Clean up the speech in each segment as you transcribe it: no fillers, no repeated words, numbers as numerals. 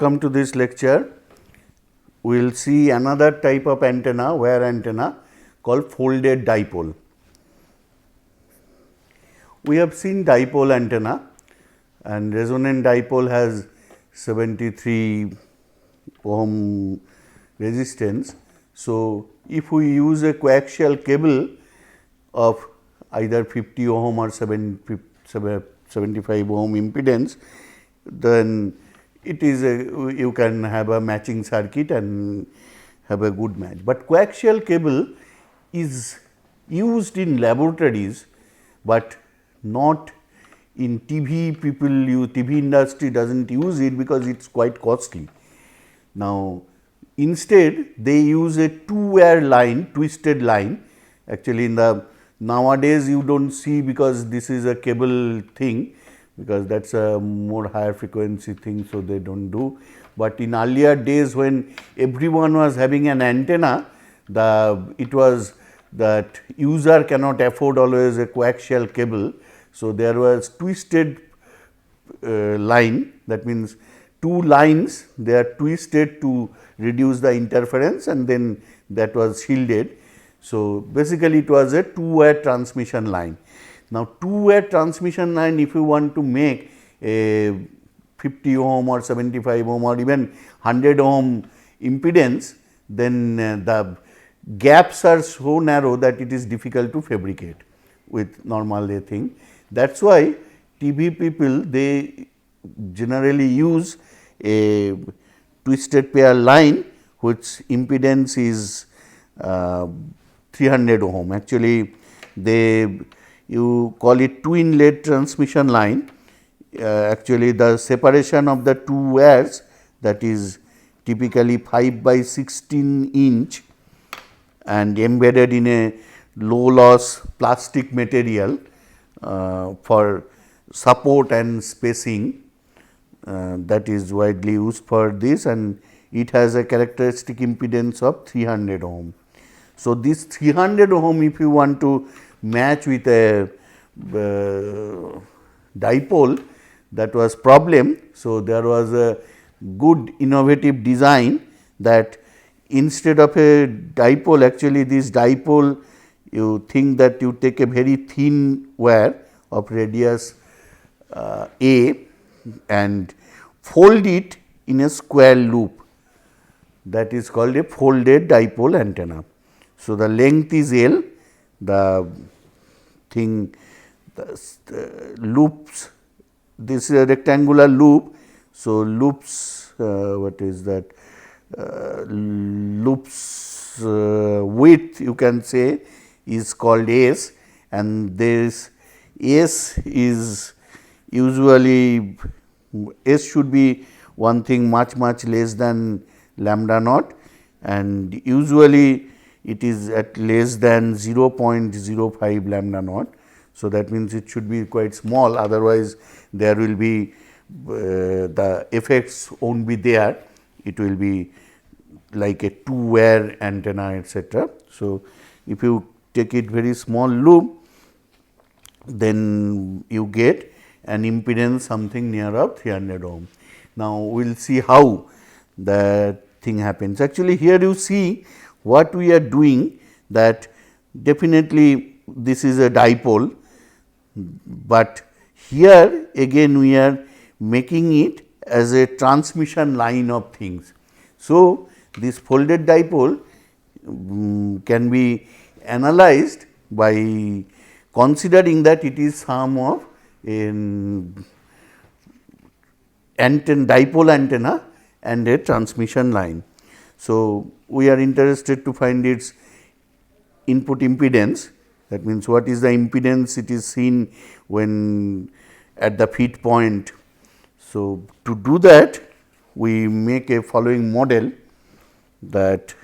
Welcome to this lecture. We will see another type of antenna, wire antenna called folded dipole. We have seen dipole antenna, and resonant dipole has 73 ohm resistance. So, if we use a coaxial cable of either 50 ohm or 75 ohm impedance, then it is you can have a matching circuit and have a good match. But coaxial cable is used in laboratories, but not in TV. People use TV industry doesn't use it because it is quite costly. Now, instead they use a two-wire line, twisted line. Actually, in the nowadays you do not see, because this is a cable thing, because that is a more higher frequency thing, so they do not do. But in earlier days, when everyone was having an antenna, it was that user cannot afford always a coaxial cable. So, there was twisted line, that means two lines, they are twisted to reduce the interference, and then that was shielded. So, basically it was a two-wire transmission line. Now, two-wire transmission line, if you want to make a 50 ohm or 75 ohm or even 100 ohm impedance, then the gaps are so narrow that it is difficult to fabricate with normal thing. That is why TV people, they generally use a twisted pair line which impedance is 300 ohm. Actually, you call it twin lead transmission line. Actually, the separation of the two wires, that is typically 5 by 16 inch and embedded in a low loss plastic material for support and spacing, that is widely used for this, and it has a characteristic impedance of 300 ohm. So, this 300 ohm, if you want to match with a dipole, that was problem. So, there was a good innovative design that instead of a dipole, actually this dipole, you think that you take a very thin wire of radius A and fold it in a square loop, that is called a folded dipole antenna. So, the length is L, the thing, the loops, this is a rectangular loop. So, loops, what is that, loops width you can say is called S, and this S is usually, S should be one thing much less than lambda naught, and usually it is at less than 0.05 lambda naught. So, that means it should be quite small, otherwise there will be the effects will not be there, it will be like a two-wire antenna, etc. So, if you take it very small loop, then you get an impedance something near of 300 ohm. Now, we will see how that thing happens. Actually, here you see what we are doing, that definitely this is a dipole, but here again we are making it as a transmission line of things. So, this folded dipole can be analyzed by considering that it is sum of an dipole antenna and a transmission line. So, we are interested to find its input impedance, that means what is the impedance it is seen when at the feed point. So, to do that, we make a following model, that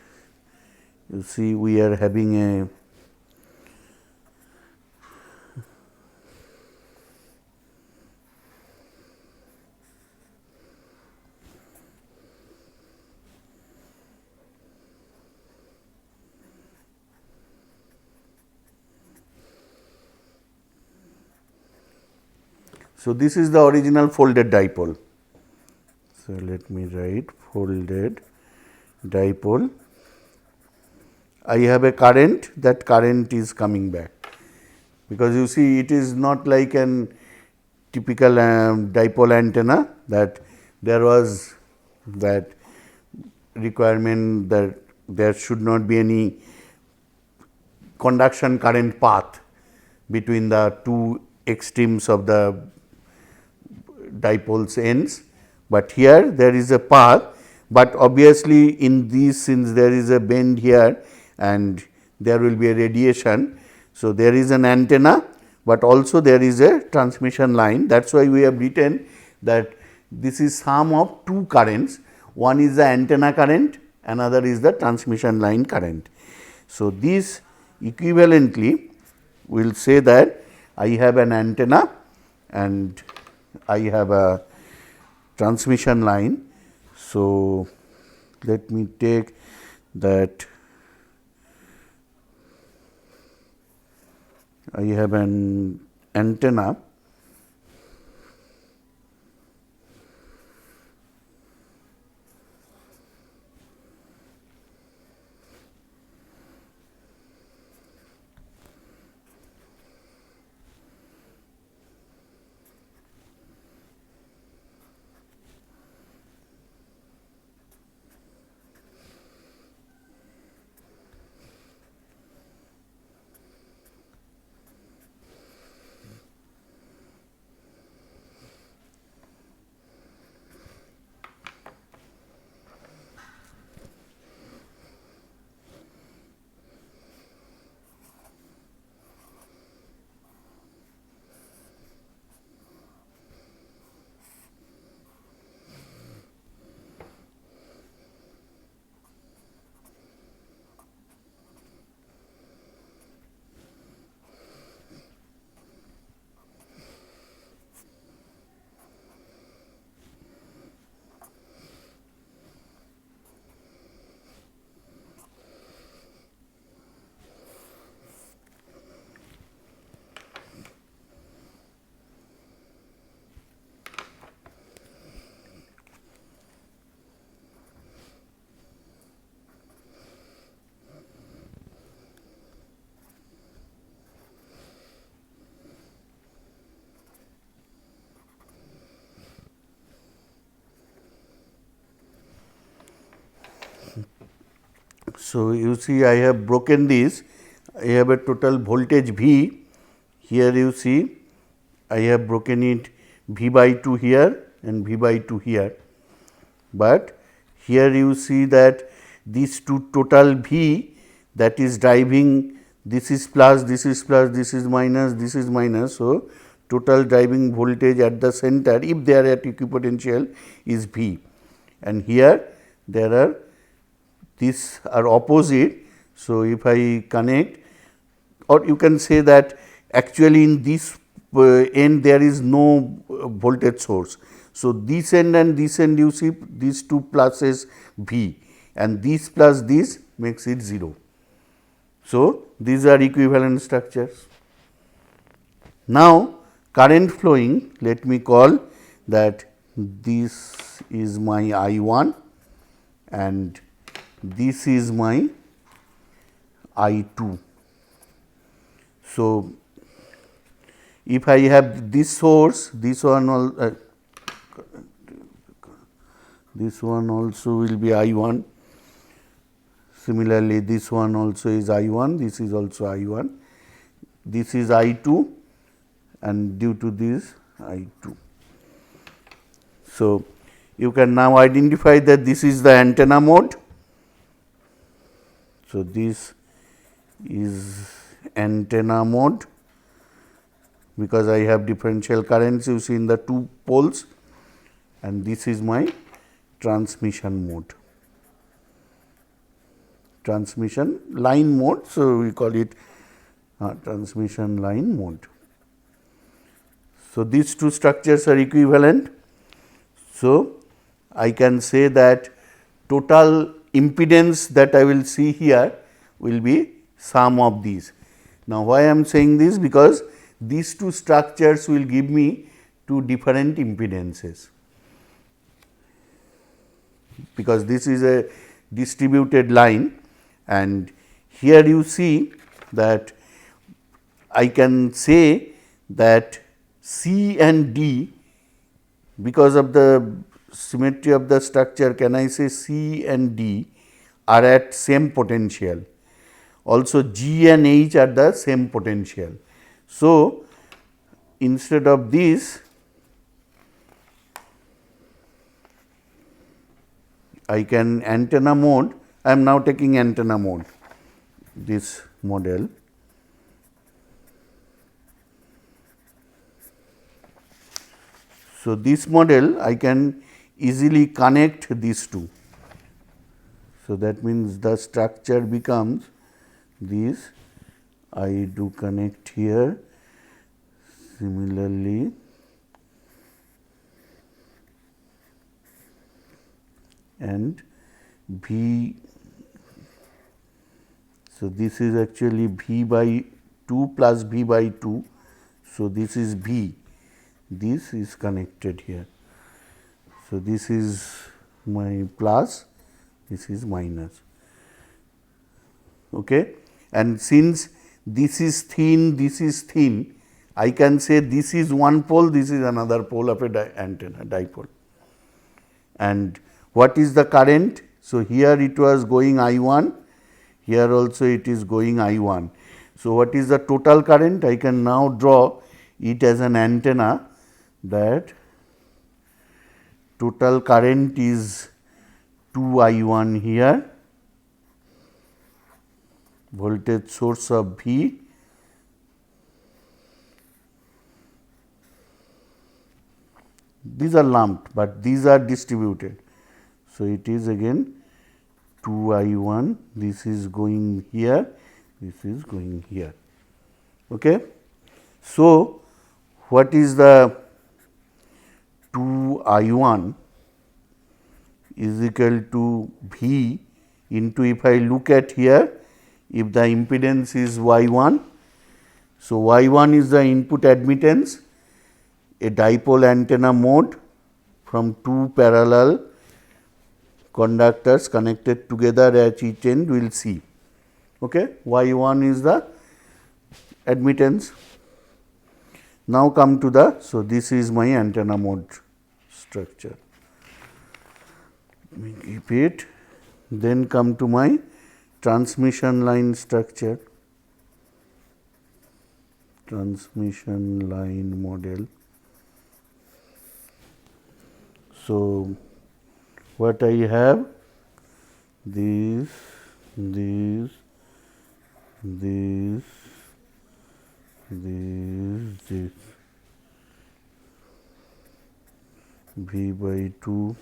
you see we are having a so, this is the original folded dipole. So, let me write folded dipole. I have a current, that current is coming back, because you see it is not like an typical dipole antenna that there was that requirement that there should not be any conduction current path between the two extremes of the dipole's ends, but here there is a path, but obviously in these, since there is a bend here and there will be a radiation. So, there is an antenna, but also there is a transmission line. That is why we have written that this is sum of two currents, one is the antenna current, another is the transmission line current. So, this equivalently we will say that I have an antenna and I have a transmission line. So, let me take that I have an antenna So, you see I have broken this, I have a total voltage V, here you see I have broken it V by 2 here and V by 2 here, but here you see that these two total V, that is driving, this is plus, this is plus, this is minus, this is minus. So, total driving voltage at the center, if they are at equipotential, is V, and here there are these are opposite. So, if I connect, or you can say that actually in this end there is no voltage source. So, this end and this end you see these two pluses V, and this plus this makes it 0. So, these are equivalent structures. Now, current flowing, let me call that this is my I 1 and this is my I 2. So, if I have this source, this one also will be I 1. Similarly, this one also is I 1, this is also I 1, this is I 2, and due to this I 2. So, you can now identify that this is the antenna mode. So, this is antenna mode, because I have differential currents you see in the two poles, and this is my transmission mode, transmission line mode. So, we call it transmission line mode. So, these two structures are equivalent. So, I can say that total impedance that I will see here will be sum of these. Now, why I am saying this? Because these two structures will give me two different impedances. because this is a distributed line, and here you see that I can say that C and D, because of the symmetry of the structure, can I say C and D are at same potential. Also G and H are the same potential. So, instead of this, I can antenna mode, I am now taking antenna mode, this model. So, this model I can easily connect these two. So, that means the structure becomes this, I do connect here, similarly and V. So, this is actually V by 2 plus V by 2. So, this is V, this is connected here. So, this is my plus, this is minus. Okay. And since this is thin, I can say this is one pole, this is another pole of a antenna, dipole. And what is the current? So, here it was going I1, here also it is going I1. So, what is the total current? I can now draw it as an antenna, that total current is 2 I1 here, voltage source of V, these are lumped, but these are distributed. So, it is again 2 I1, this is going here, this is going here. Okay. So, what is the 2 I1 is equal to V into, if I look at here, if the impedance is Y1. So, Y1 is the input admittance, a dipole antenna mode from two parallel conductors connected together at each end we will see. Okay. Y1 is the admittance. Now, come to the, so this is my antenna mode structure. Let me keep it. Then come to my transmission line structure, transmission line model. So, what I have, this, this, this, this, V by 2,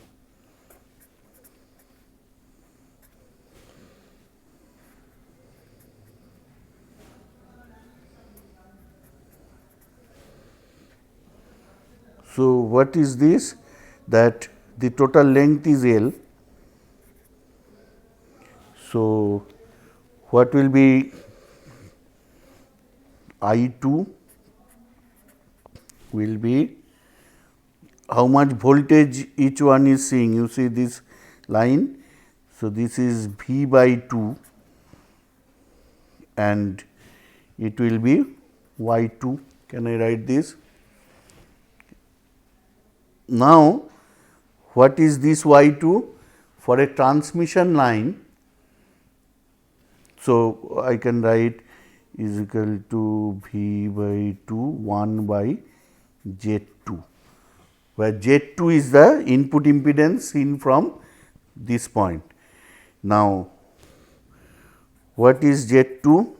so what is this? That the total length is L. So, what will be I2 will be how much voltage each one is seeing. You see this line. So, this is V by 2 and it will be Y2. Can I write this? Now, what is this Y2? For a transmission line, so I can write is equal to V by 2 1 by Z2, where Z2 is the input impedance seen from this point. Now, what is Z2?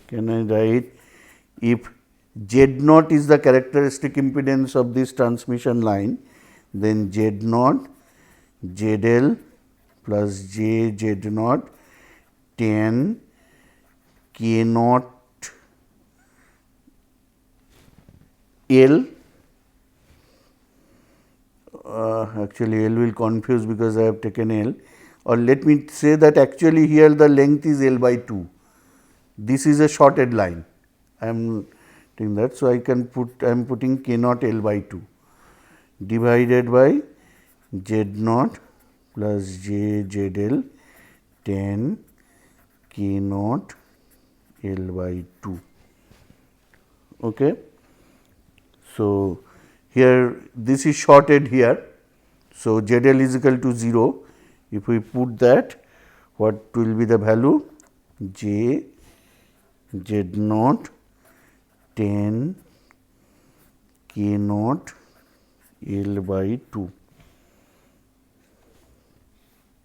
Can I write, if Z0 is the characteristic impedance of this transmission line, then Z0 ZL plus J Z0 10 K0 L. Actually, L will confuse because I have taken L, or let me say that actually here the length is L by 2. This is a shorted line. I am doing that. So, I can put, I am putting K0 L by 2 divided by Z0 plus j ZL 10 K naught L by 2. Okay. So, here this is shorted here. So, ZL is equal to 0. If we put that, what will be the value? J Z naught 10 K naught L by 2.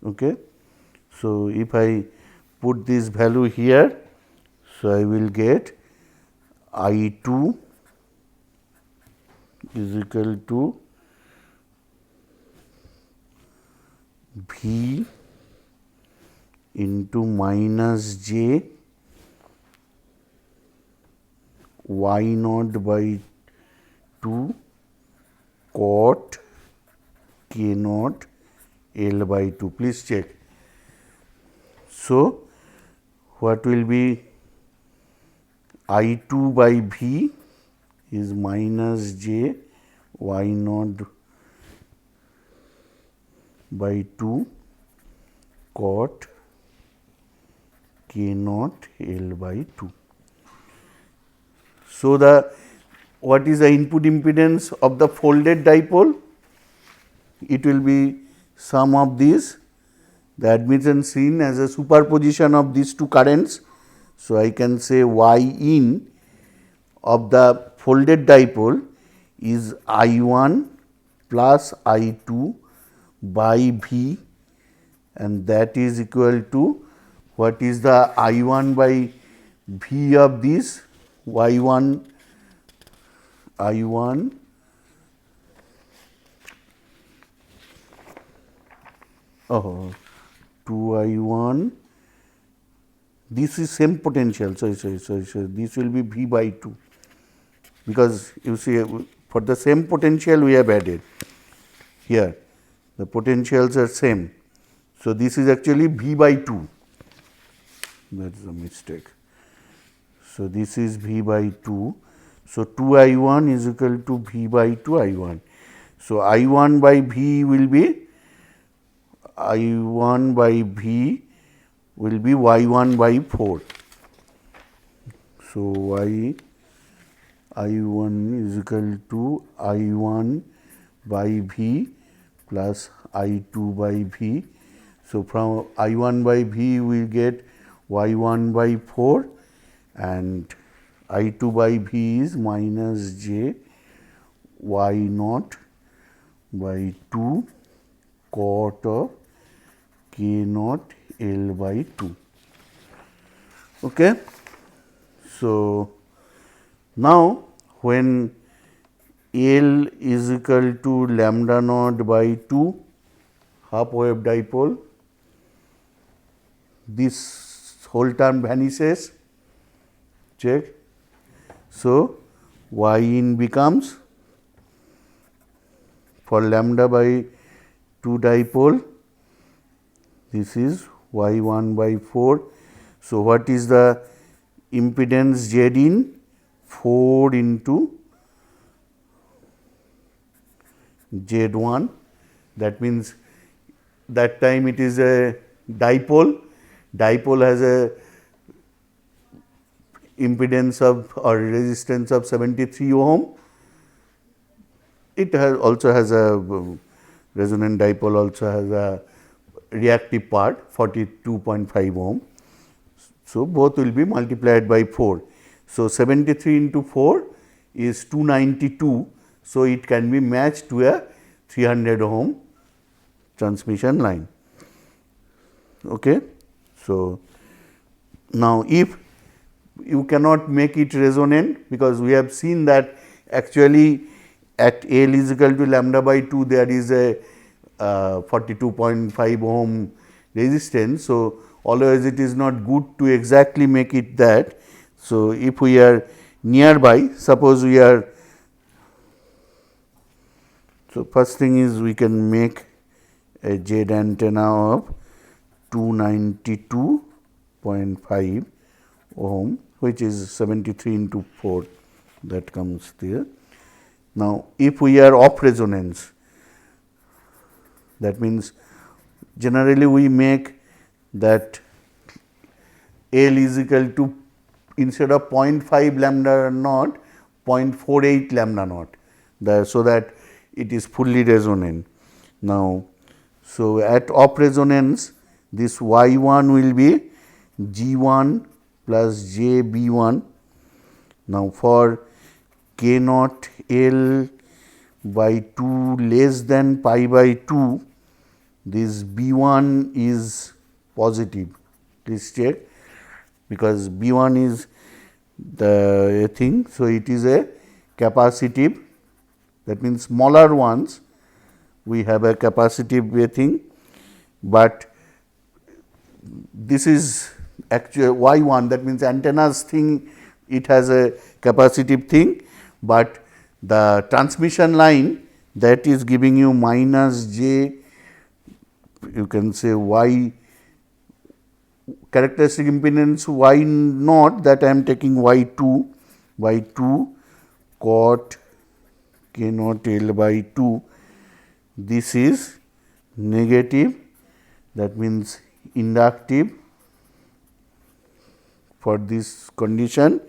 Okay. So, if I put this value here, so I will get I2 is equal to V into minus j y naught by 2 cot K naught L by 2. Please check. So, what will be I2 by V is minus j y naught by 2 cot K naught L by 2. So, what is the input impedance of the folded dipole? It will be sum of these, the admittance seen as a superposition of these two currents. So, I can say Y in of the folded dipole is I1 plus I2 by V, and that is equal to what is the I1 by V of this Y1 I1 2I1, this is same potential. So, this will be V by 2, because you see for the same potential we have added here, the potentials are same. So, this is actually V by 2, that is a mistake. So, this is V by 2. So, 2I1 is equal to V by 2I1. So, I1 by V will be I1 by V will be Y1 by 4. So, I1 is equal to I1 by V plus I2 by V. So, from I1 by V we get Y1 by 4, and I2 by V is minus j Y naught by 2 cot of K naught L by 2. Okay. So, now when L is equal to lambda naught by 2 half wave dipole, this whole term vanishes. Check. So, Y in becomes, for lambda by 2 dipole, this is Y1 by 4. So, what is the impedance Z in? 4 into Z1. That means, that time it is a dipole. Dipole has a impedance of or resistance of 73 ohm. It also has a resonant dipole also has a reactive part 42.5 ohm. So, both will be multiplied by 4. So, 73 into 4 is 292. So, it can be matched to a 300 ohm transmission line. Okay. So, now if you cannot make it resonant, because we have seen that actually at L is equal to lambda by 2 there is a 42.5 ohm resistance. So, always it is not good to exactly make it that. So, if we are nearby, suppose we are, so first thing is we can make a Z antenna of 292.5 ohm, which is 73 into 4, that comes there. Now, if we are off resonance, that means generally we make that L is equal to, instead of 0.5 lambda naught, 0.48 lambda naught, so that it is fully resonant. Now, so at off resonance, this Y1 will be G1 plus JB1. Now, for K naught L by 2 less than pi by 2, this B1 is positive. Please check, because B1 is the thing. So, it is a capacitive, that means smaller ones we have a capacitive thing, but this is actually Y1, that means antennas thing, it has a capacitive thing, but the transmission line that is giving you minus J, you can say Y characteristic impedance Y naught, that I am taking Y2 by 2 cot K naught L by 2. This is negative, that means inductive for this condition.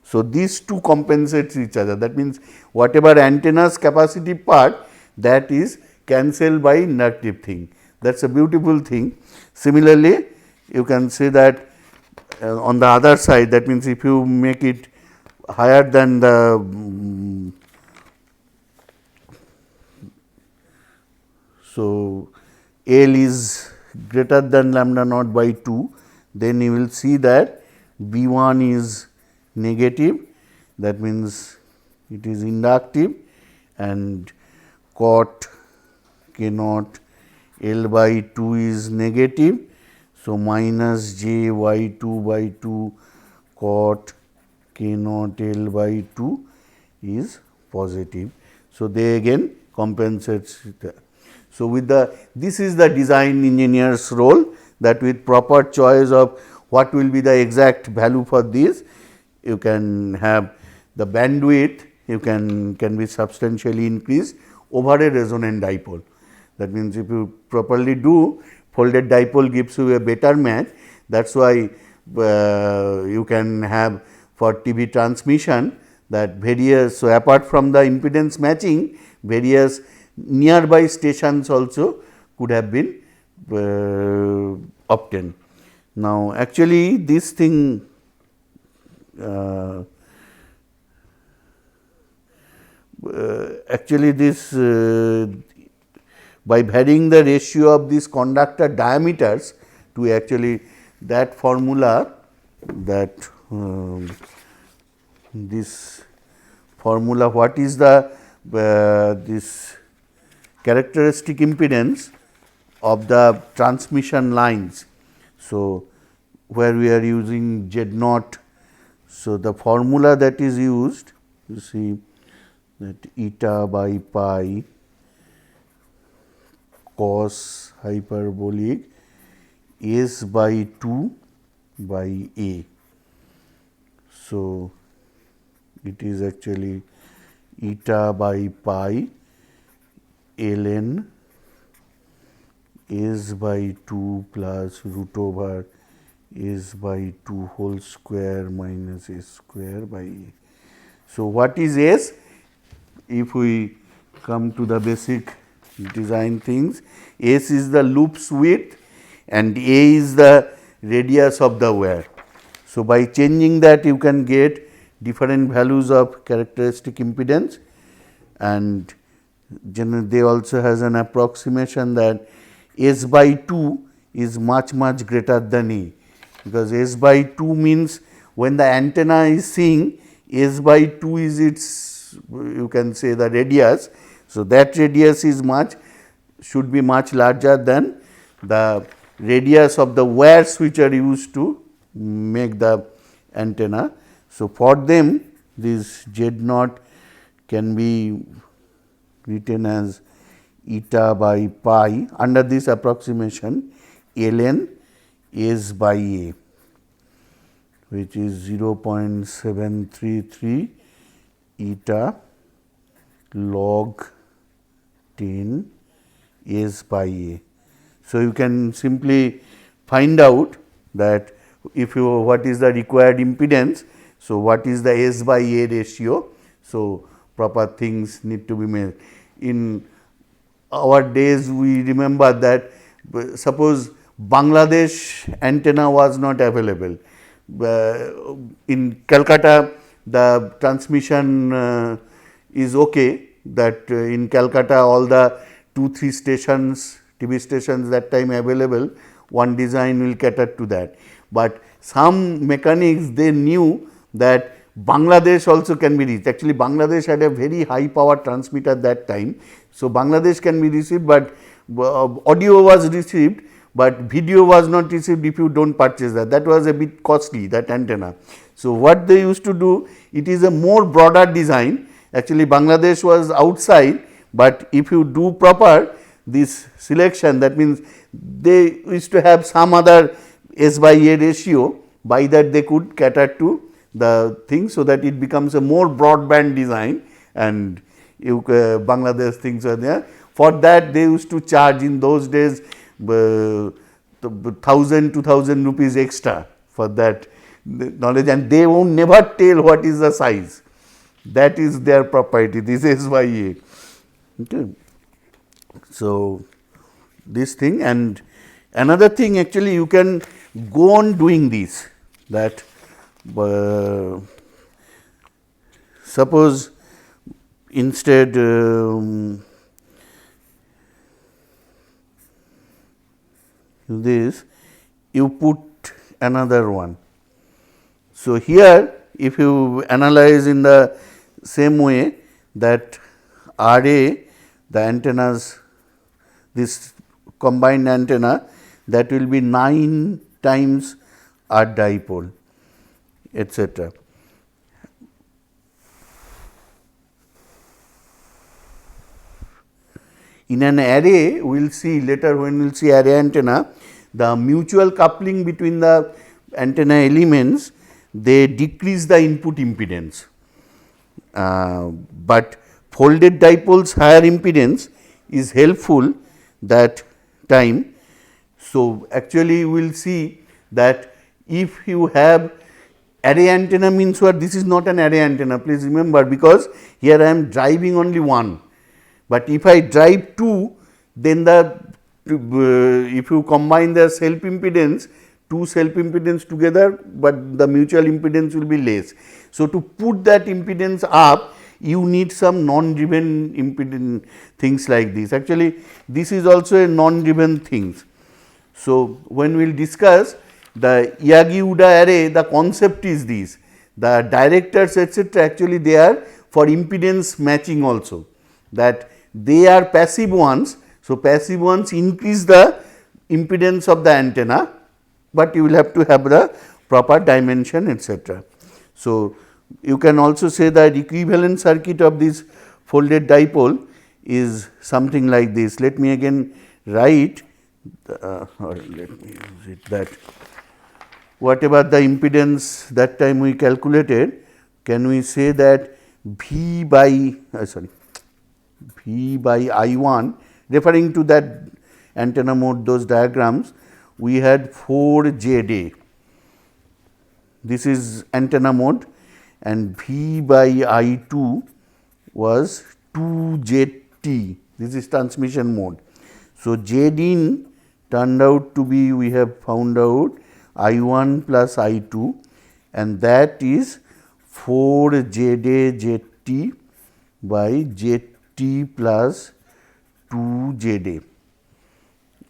So, these two compensates each other, that means whatever antenna's capacitive part, that is cancelled by inductive thing. That is a beautiful thing. Similarly, you can say that on the other side, that means if you make it higher than the so L is greater than lambda naught by 2, then you will see that B1 is negative, that means it is inductive, and cot K naught L by 2 is negative. So, minus J Y 2 by 2 cot K naught L by 2 is positive. So, they again compensates the. So, with the, this is the design engineer's role, that with proper choice of what will be the exact value for this, you can have the bandwidth, you can be substantially increased over a resonant dipole. That means, if you properly do, folded dipole gives you a better match. That is why you can have for TV transmission that various, so apart from the impedance matching, various nearby stations also could have been obtained. Now, actually this thing actually this by varying the ratio of these conductor diameters to actually that formula, that this formula, what is the this characteristic impedance of the transmission lines. So, where we are using Z naught. So, the formula that is used, you see that eta by pi cos hyperbolic S by 2 by A. So, it is actually eta by pi ln S by 2 plus root over S by 2 whole square minus S square by A. So, what is S? If we come to the basic design things, S is the loop's width and A is the radius of the wire. So, by changing that you can get different values of characteristic impedance, and generally they also has an approximation that S by 2 is much greater than A, because S by 2 means when the antenna is seeing, S by 2 is its, you can say, the radius. So, that radius is should be much larger than the radius of the wires which are used to make the antenna. So, for them this Z naught can be written as eta by pi under this approximation ln S by A, which is 0.733 eta log 10 S by A. So, you can simply find out that if you what is the required impedance. So, what is the S by A ratio. So, proper things need to be made. In our days we remember that suppose Bangladesh antenna was not available. In Calcutta the transmission is okay, that in Calcutta all the 2-3 stations TV stations that time available, one design will cater to that. But some mechanics they knew that Bangladesh also can be reached. Actually Bangladesh had a very high power transmitter that time. So, Bangladesh can be received, but audio was received, but video was not received if you do not purchase that. That was a bit costly, that antenna. So, what they used to do, it is a more broader design. Actually Bangladesh was outside, but if you do proper this selection, that means they used to have some other S by A ratio, by that they could cater to the thing. So, that it becomes a more broadband design, and you Bangladesh things are there. For that they used to charge in those days 1000-2000 rupees extra for that knowledge, and they won't never tell what is the size. That is their property, this is by A. Okay. So, this thing, and another thing actually you can go on doing this, that suppose instead this you put another one. So, here if you analyze in the same way that RA, the antennas, this combined antenna, that will be 9 times R dipole, etc. In an array, we will see later when we will see array antenna, the mutual coupling between the antenna elements, they decrease the input impedance, but folded dipoles higher impedance is helpful that time. So, actually you will see that if you have array antenna means what, this is not an array antenna, please remember, because here I am driving only one. But if I drive 2, then the if you combine the self impedance, 2 self impedance together, but the mutual impedance will be less. So, to put that impedance up, you need some non-driven impedance things like this. Actually, this is also a non-driven things. So, when we will discuss the Yagi-Uda array, the concept is this, the directors etc. actually they are for impedance matching also, that they are passive ones. So, passive ones increase the impedance of the antenna, but you will have to have the proper dimension etc. So, you can also say that equivalent circuit of this folded dipole is something like this. Let me again write or let me use it, that whatever the impedance that time we calculated, can we say that V by I1, referring to that antenna mode, those diagrams, we had 4 ZA, this is antenna mode, and V by I2 was 2 ZT, this is transmission mode. So, Z in turned out to be, we have found out I1 plus I2, and that is 4 ZA ZT by ZT plus 2 ZA.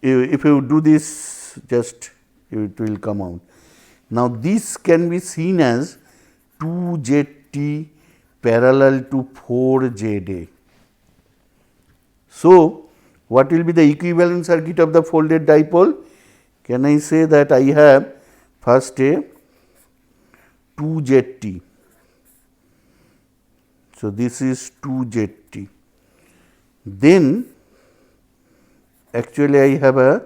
If you do this, just it will come out. Now, this can be seen as 2 ZT parallel to 4 ZA. So, what will be the equivalent circuit of the folded dipole? Can I say that I have first a 2 ZT. So, this is 2 ZT. Then actually I have a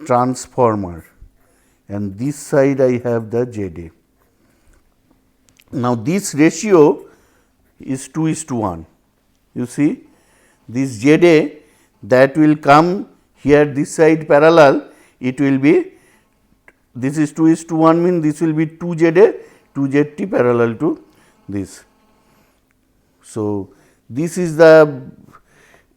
transformer, and this side I have the ZA. Now, this ratio is 2:1. You see, this ZA that will come here this side parallel, it will be, this is 2:1 means this will be 2 Z A, 2 Z T parallel to this. So, this is the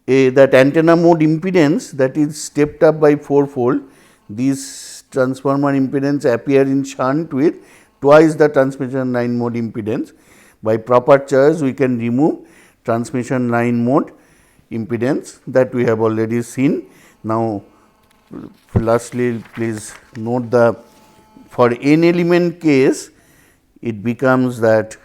that antenna mode impedance that is stepped up by 4-fold. This transformer impedance appear in shunt with twice the transmission line mode impedance. By proper choice, we can remove transmission line mode impedance that we have already seen. Now, lastly, please note the for n element case, it becomes that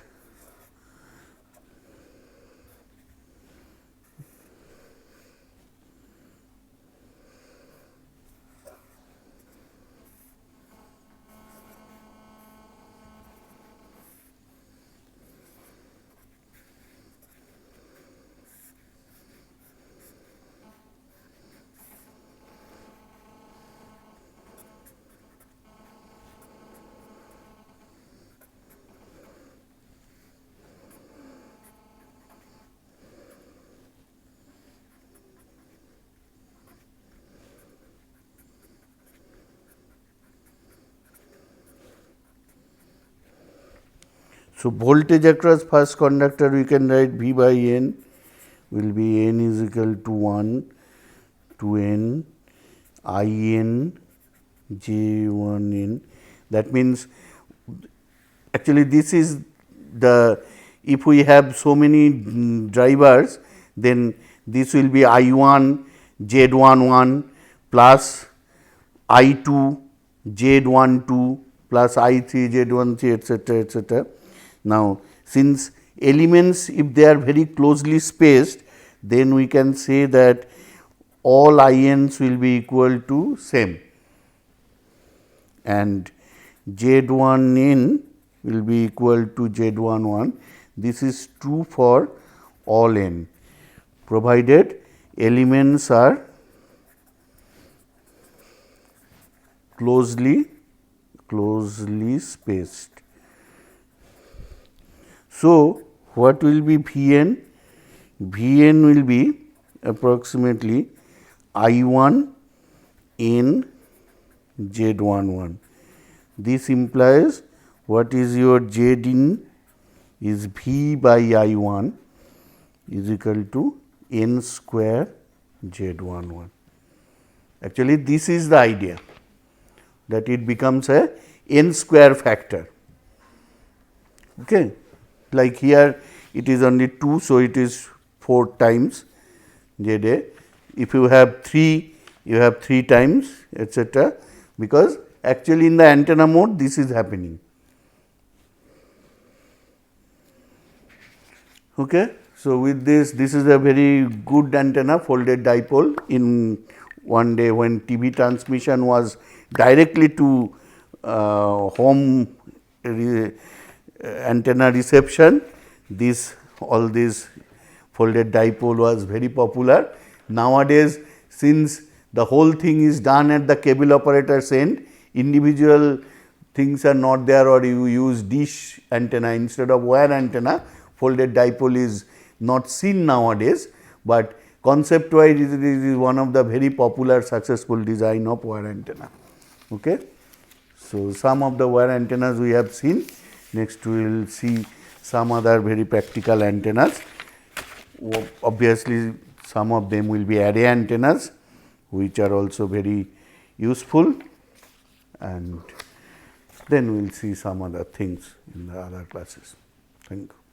so voltage across first conductor, we can write V by N will be N is equal to 1 to N I N J 1 N. That means, actually this is the, if we have so many drivers, then this will be I 1 Z 1 1 plus I 2 Z 1 2 plus I 3 Z 1 3, etc., etc. Now, since elements, if they are very closely spaced, then we can say that all I n's will be equal to same, and Z 1 n will be equal to Z 1 1. This is true for all n, provided elements are closely spaced. So, what will be V n? V n will be approximately I 1 n Z 1 1. This implies what is your Z in is V by I 1 is equal to n square Z 1 1. Actually, this is the idea, that it becomes a n square factor. Okay. Like here it is only 2, so it is 4 times Z A. If you have 3, you have 3 times, etc., because actually in the antenna mode this is happening. Okay. So, with this, this is a very good antenna, folded dipole. In one day when TV transmission was directly to home antenna reception, all this folded dipole was very popular. Nowadays, since the whole thing is done at the cable operator's end, individual things are not there, or you use dish antenna instead of wire antenna, folded dipole is not seen nowadays, but concept wise it is one of the very popular successful design of wire antenna. Okay. So, some of the wire antennas we have seen. Next we will see some other very practical antennas. Obviously, some of them will be array antennas, which are also very useful, and then we will see some other things in the other classes. Thank you.